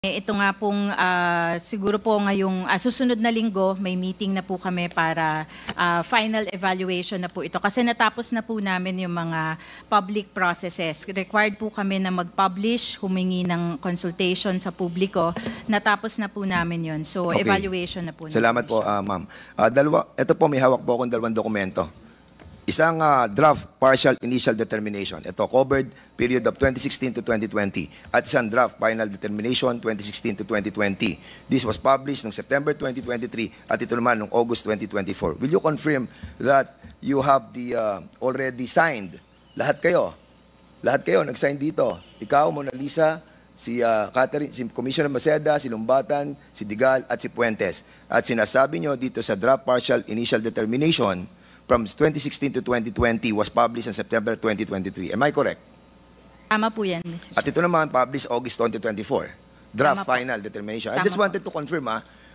Ito nga pong siguro po ngayong susunod na linggo may meeting na po kami para final evaluation na po ito. Kasi natapos na po namin yung mga public processes. Required po kami na mag-publish, humingi ng consultation sa publiko. Natapos na po namin yun. So Okay. evaluation na po. Salamat po, ma'am. Ito po, may hawak po akong dalawang dokumento. Isang draft partial initial determination. Ito, covered period of 2016 to 2020. At isang draft final determination 2016 to 2020. This was published noong September 2023 at ito naman noong August 2024. Will you confirm that you have the already signed? Lahat kayo nag-sign dito. Ikaw, Mona Lisa, si Catherine, si Commissioner Maceda, si Lumbatan, si Digal, at si Puentes. At sinasabi nyo dito sa draft partial initial determination from 2016 to 2020 was published in September 2023. Am I correct? Tama po yan, Mr. At ito naman published August 2024. Draft final determination. I just wanted to confirm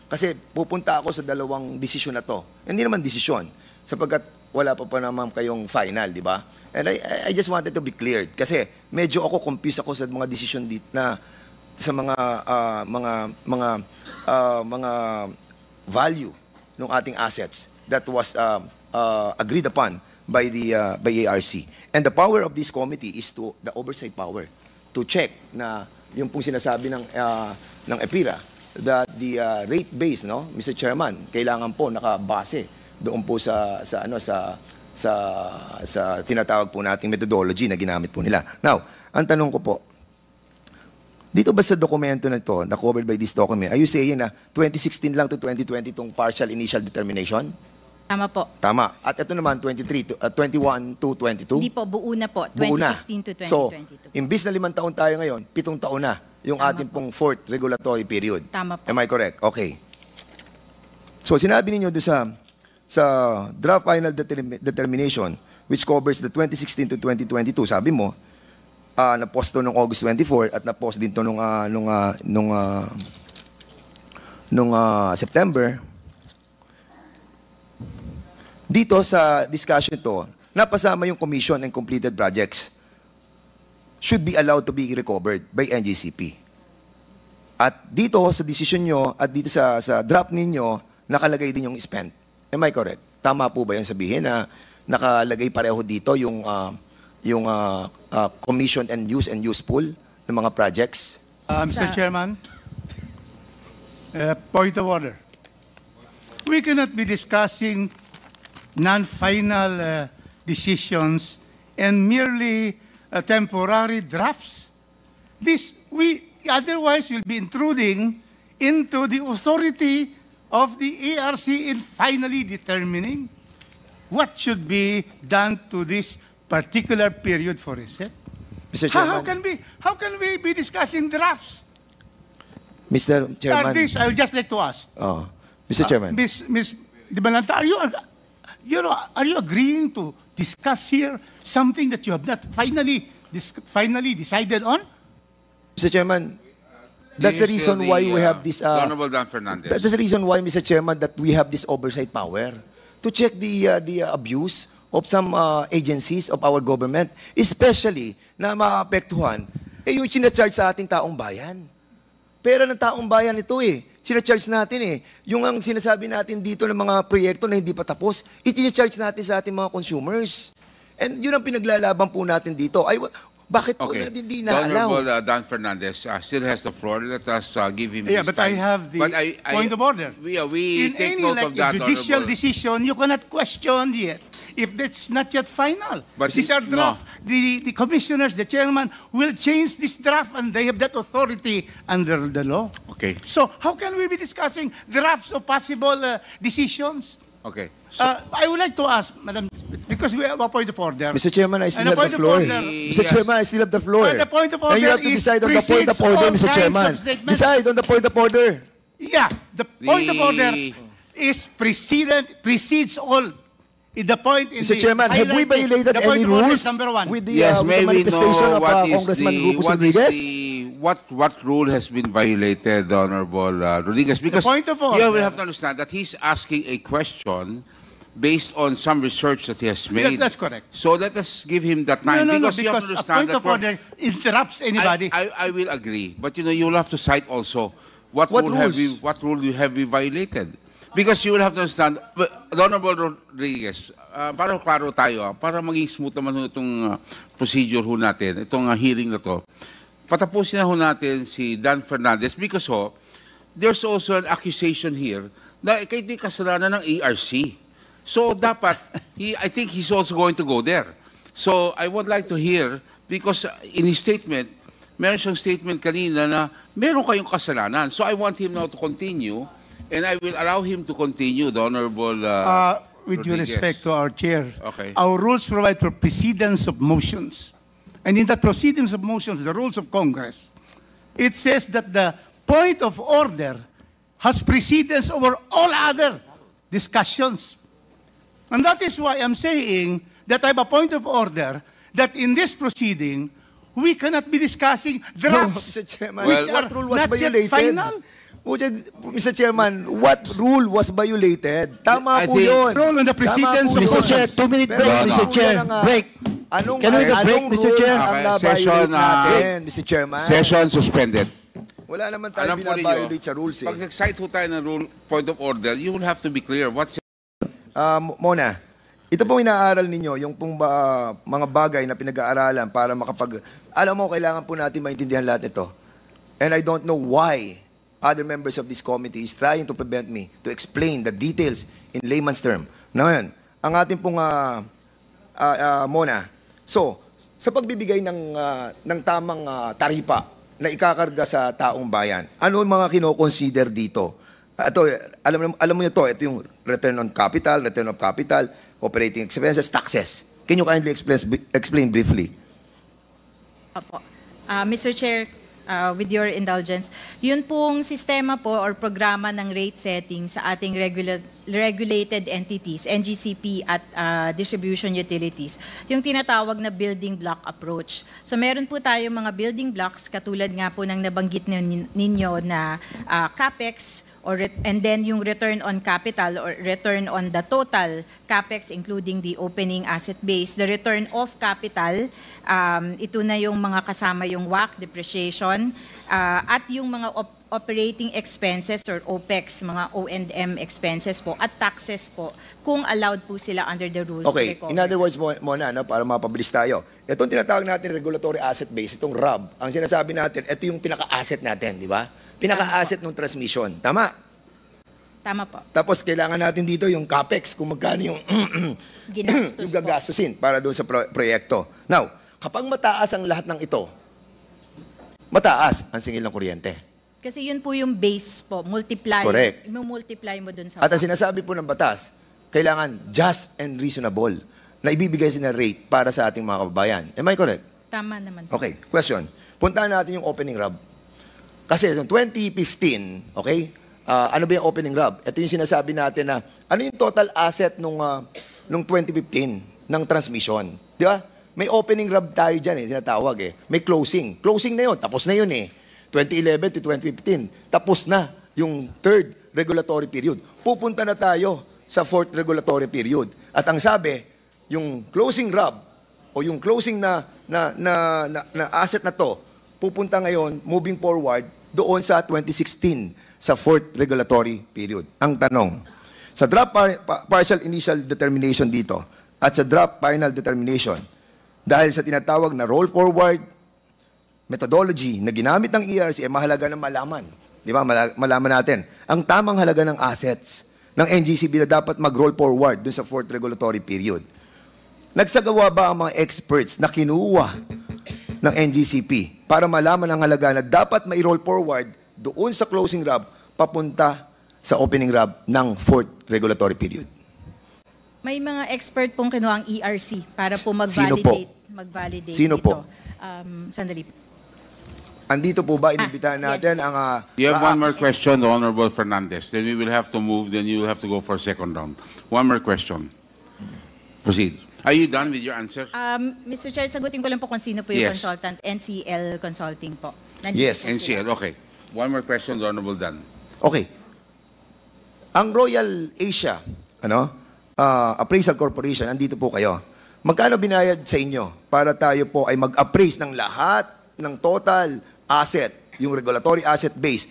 kasi pupunta ako sa dalawang desisyon na to. Hindi naman desisyon sapagkat wala pa naman kayong final, di ba? And I just wanted to be cleared kasi medyo ako confused ako sa mga desisyon dito na sa mga value ng ating assets that was agreed upon by ARC. And the power of this committee is the oversight power to check na yung pong sinasabi ng EPIRA that the rate base, no, Mr. Chairman, kailangan po nakabase doon po sa tinatawag po nating methodology na ginamit po nila. Now, ang tanong ko po, dito ba sa dokumento na ito, na covered by this document, are you saying na 2016 lang to 2020 itong partial initial determination? Tama po. Tama. At ito naman, 21 to 22? Hindi po, buo na po. Buo na. 2016 to 2022. So, imbis na 5 taon tayo ngayon, 7 taon na yung ating pong fourth regulatory period. Tama po. Am I correct? Okay. So, sinabi ninyo doon sa draft final determination which covers the 2016 to 2022, sabi mo, na-post to noong August 24 at na-post din to nung September. Dito sa discussion to, napasama yung commission and completed projects should be allowed to be recovered by NGCP. At dito sa decision nyo at dito sa draft ninyo, nakalagay din yung spent. Am I correct? Tama po ba yung sabihin na nakalagay pareho dito yung commission and useful ng mga projects? Mr. Chairman, point of order. We cannot be discussing non-final decisions and merely temporary drafts. Otherwise will be intruding into the authority of the ARC in finally determining what should be done to this particular period for reset. Mr. Chairman, How can we be discussing drafts? Mr. Chairman. I would just like to ask. Mr. Chairman. Ms. Di Balanta, are you agreeing to discuss here something that you have not finally decided on? Mr. Chairman, that's the reason why we have this. Honorable Dan Fernandez. That's the reason why, Mr. Chairman, that we have this oversight power to check the abuse of some agencies of our government, especially na maapektuhan yung sinacharge sa ating taong bayan. Pera ng taong bayan ito sinacharge natin Yung ang sinasabi natin dito ng mga proyekto na hindi pa tapos, itinacharge natin sa ating mga consumers. And yun ang pinaglalaban po natin dito. Bakit po hindi na-allow? Honorable Dan Fernandez still has the floor. Let us give him Yeah, his but time. I have the point of order. We In take any note of that, judicial Honorable. decision, you cannot question yet if that's not yet final. But These are draft. The commissioners, the chairman, will change this draft and they have that authority under the law. Okay. So how can we be discussing drafts of possible decisions? Okay. I would like to ask, Madam, because we have a point of order. Mr. Chairman, I still And have the the point of floor. order- Mr. Chairman, I still have the floor. The point of And you have order to is decide on the point of precedes order, all Mr. kinds Chairman. of statements. Decide on the point of order. Yeah, the point of order is precedes all. The point in Mr. the Chairman, have we highlighted, violated the point any of order rules is number one. with the, Yes, with may the we manifestation know of Congressman Rufus Rodriguez? what rule has been violated, Honorable Rodriguez? Because point of order. here we have to understand that he's asking a question based on some research that he has made. That's correct. So let us give him that time. No, because you have because to a understand point that of order interrupts anybody. I will agree. But, you will have to cite also what What rule rules? what rule have we violated. Because you will have to understand, Honorable Rodriguez, para klaro tayo, para maging smooth naman itong procedure ho natin, itong hearing na to, patapusin na ho natin si Dan Fernandez because there's also an accusation here na kayo ito'y kasalanan ng ARC. So dapat, I think he's also going to go there. So I would like to hear, because in his statement, meron siyang statement kanina na meron kayong kasalanan. So I want him now to continue, and I will allow him to continue, the Honorable With due Rodriguez. respect to our chair, Okay. our rules provide for precedence of motions. And in the proceedings of motions, the rules of Congress, it says that the point of order has precedence over all other discussions. And that is why I'm saying that I have a point of order that in this proceeding, we cannot be discussing drafts Mr. Chairman, which what are rule was not yet violated? final. Mr. Chairman, what rule was violated? Tama I po think- yun. Rule on the precedence Tama po of yun. Mr. Chair, 2-minute Pero break, ang Mr. rule Chair. na nga, Break. Anong, Can we have a break, anong Mr. rules Chair? ang Okay, na-violate session, natin, Mr. Chairman? Session suspended. Wala naman tayo Alam po ninyo, binabiolate sa rules eh. pag nag-cite ho tayo ng rule, point of order, you will have to be clear. What's Mona, ito pong inaaral ninyo, yung pong mga bagay na pinag-aaralan para makapag... Alam mo, kailangan po natin maintindihan lahat ito. And I don't know why other members of this committee is trying to prevent me to explain the details in layman's term. Ngayon, ang ating pong Mona, so, sa pagbibigay ng tamang taripa na ikakarga sa taong bayan, ano yung mga kino-consider dito? Ito, alam mo nyo to, ito yung return on capital, return of capital, operating expenses, taxes. Can you kindly explain briefly? Opo. Mr. Chair, with your indulgence, yun pong sistema po or programa ng rate setting sa ating regulated entities, NGCP at distribution utilities, yung tinatawag na building block approach. So meron po tayo mga building blocks katulad nga po ng nabanggit ninyo na CAPEX, and then yung return on capital or return on the total CAPEX including the opening asset base. The return of capital, ito na yung mga kasama yung WACC, depreciation, at yung mga operating expenses or OPEX, mga O&M expenses po, at taxes po, kung allowed po sila under the rules. Okay, to recover. in other words, Mona, para mapabilis tayo, itong tinatawag natin regulatory asset base, itong RAB, ang sinasabi natin, ito yung pinaka-asset natin, di ba? Pinaka-asset ng transmission. Tama? Tama po. Tapos kailangan natin dito yung CAPEX, kung magkano yung, Ginastos yung po. gagastusin para doon sa proyekto. Now, kapag mataas ang lahat ng ito, mataas ang singil ng kuryente. Kasi yun po yung base po, multiply. Correct. Multiply mo dun sa At ang sinasabi po ng batas, kailangan just and reasonable na ibibigay sila rate para sa ating mga kababayan. Am I correct? Tama naman po. Okay, question. Puntahan natin yung opening RAB. Kasi sa 2015, okay, ano ba yung opening RAB? Ito yung sinasabi natin na ano yung total asset nung 2015 ng transmission. Di ba? May opening RAB tayo dyan tinatawag May closing. Closing na yun, tapos na yun 2011 to 2015, tapos na yung third regulatory period. Pupunta na tayo sa fourth regulatory period. At ang sabi, yung closing RAB o yung closing na asset na to, pupunta ngayon, moving forward, doon sa 2016, sa fourth regulatory period. Ang tanong, sa draft partial initial determination dito at sa draft final determination, dahil sa tinatawag na roll forward methodology na ginamit ng ERC, mahalaga na malaman. Di ba? Malaman natin ang tamang halaga ng assets ng NGCP na dapat mag-roll forward doon sa fourth regulatory period. Nagsagawa ba ang mga experts na kinuha ng NGCP para malaman ang halaga na dapat ma-roll forward doon sa closing RAB papunta sa opening RAB ng fourth regulatory period? May mga expert pong kinuha ang ERC para po Sino po? mag-validate Sino dito. po? Sandali. Andito po ba inimbitahan natin yes. ang... You have one more question, the Honorable Fernandez. Then we will have to move, then you will have to go for a second round. One more question. Proceed. Are you done with your answer? Mr. Chair, sagutin ko lang po kung sino po yung Yes. consultant. NCL Consulting po. Nandito Yes. po sila. NCL, okay. One more question, the Honorable Dan. Okay. Ang Royal Asia, Appraisal Corporation, andito po kayo. Magkano binayad sa inyo para tayo po ay mag-appraise ng lahat ng total asset, yung regulatory asset base